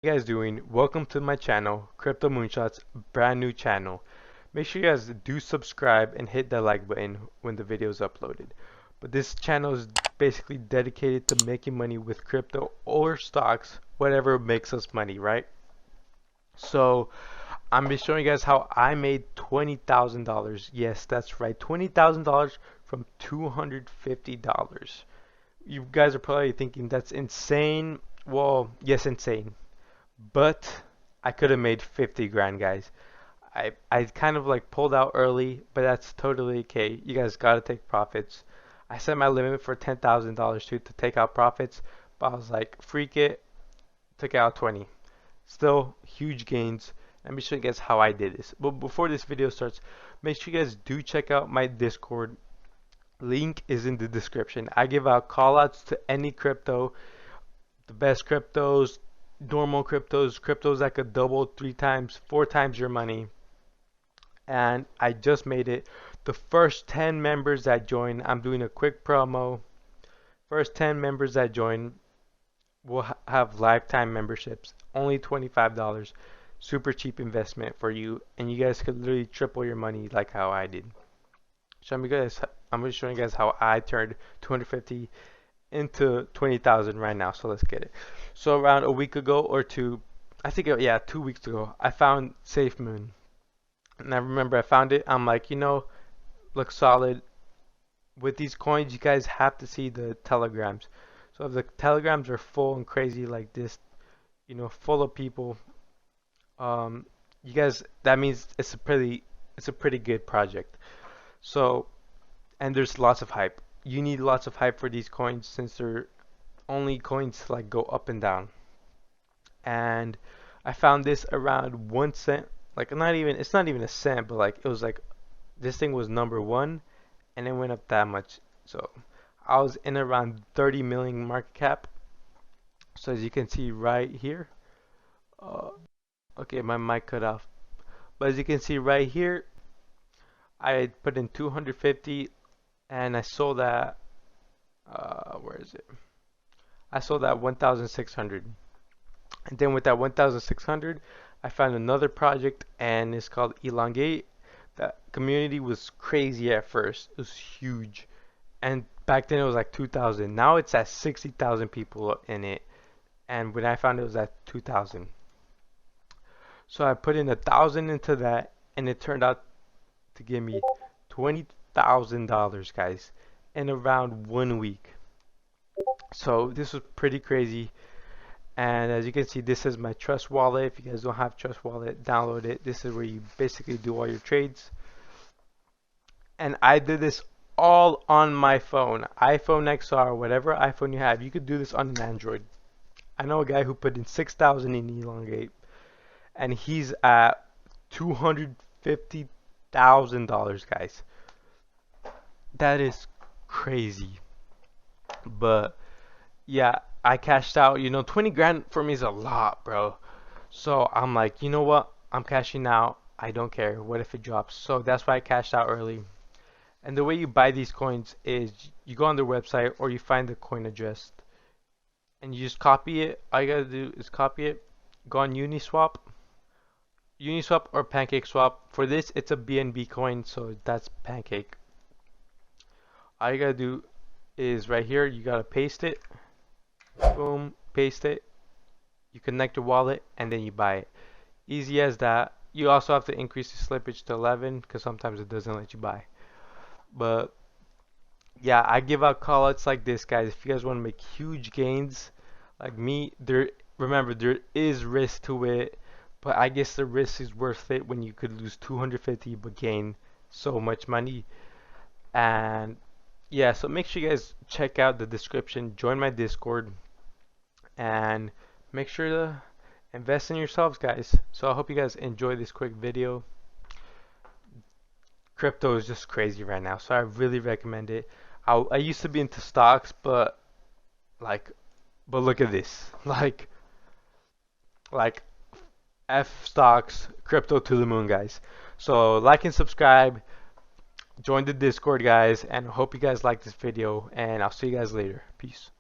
You guys doing? Welcome to my channel, Crypto Moonshot's brand new channel. Make sure you guys do subscribe and hit that like button when the video is uploaded. But this channel is basically dedicated to making money with crypto or stocks, whatever makes us money, right? So I'm be showing you guys how I made $20,000. Yes, that's right, $20,000 from $250. You guys are probably thinking that's insane. Well, yes, insane. But I could have made 50 grand, guys. I kind of like pulled out early, but that's totally okay. You guys gotta take profits. I set my limit for $10,000 too to take out profits, but I was like, freak it, took out 20. Still huge gains. Let me show you guys how I did this. But before this video starts, make sure you guys do check out my Discord. Link is in the description. I give out call outs to any crypto, the best cryptos, normal cryptos that could double 3 times, 4 times your money. And I just made it. The first 10 members that join, I'm doing a quick promo. First 10 members that join will have lifetime memberships, only $25. Super cheap investment for you, and you guys could literally triple your money like how I did. I'm just showing you guys how I turned 250 into 20,000 right now. So let's get it. So around a week ago or two, I think yeah, 2 weeks ago, I found Safemoon, and I remember I found it. I'm like, looks solid. With these coins, you guys have to see the telegrams. So if the telegrams are full and crazy like this, full of people, you guys, that means it's a pretty good project. So, and there's lots of hype. You need lots of hype for these coins since they're only coins to like go up and down. And I found this around 1 cent. Like it's not even a cent, but like it was like this thing was number one and it went up that much. So I was in around 30 million market cap. So as you can see right here, uh, okay, my mic cut off. But as you can see right here, I put in 250 and I sold that. Where is it? I sold that 1,600. And then with that 1,600, I found another project and it's called Elongate. That community was crazy at first. It was huge. And back then it was like 2,000. Now it's at 60,000 people in it. And when I found it was at 2,000. So I put in 1,000 into that and it turned out to give me $20,000, guys, in around 1 week. So this was pretty crazy. And as you can see, this is my Trust Wallet. If you guys don't have Trust Wallet, download it. This is where you basically do all your trades. And I did this all on my phone, iPhone XR, whatever iPhone you have. You could do this on an Android. I know a guy who put in 6,000 in Elongate, and he's at $250,000, guys. That is crazy. But yeah, I cashed out. 20 grand for me is a lot, bro. So I'm like, you know what? I'm cashing out. I don't care. What if it drops? So that's why I cashed out early. And the way you buy these coins is you go on their website or you find the coin address and you just copy it. All you gotta do is copy it. Go on Uniswap or PancakeSwap. For this, it's a BNB coin, so that's Pancake. All you gotta do is right here, you gotta paste it. Boom, paste it. You connect your wallet and then you buy it. Easy as that. You also have to increase the slippage to 11 because sometimes it doesn't let you buy. But yeah, I give out callouts like this, guys. If you guys want to make huge gains like me, remember there is risk to it, but I guess the risk is worth it when you could lose 250 but gain so much money. And yeah, so make sure you guys check out the description, join my Discord, and make sure to invest in yourselves, guys. So I hope you guys enjoy this quick video. Crypto is just crazy right now, so I really recommend it. I used to be into stocks, but like, but look at this, like F stocks, crypto to the moon, guys. So like and subscribe, join the Discord, guys, and I hope you guys like this video, and I'll see you guys later. Peace.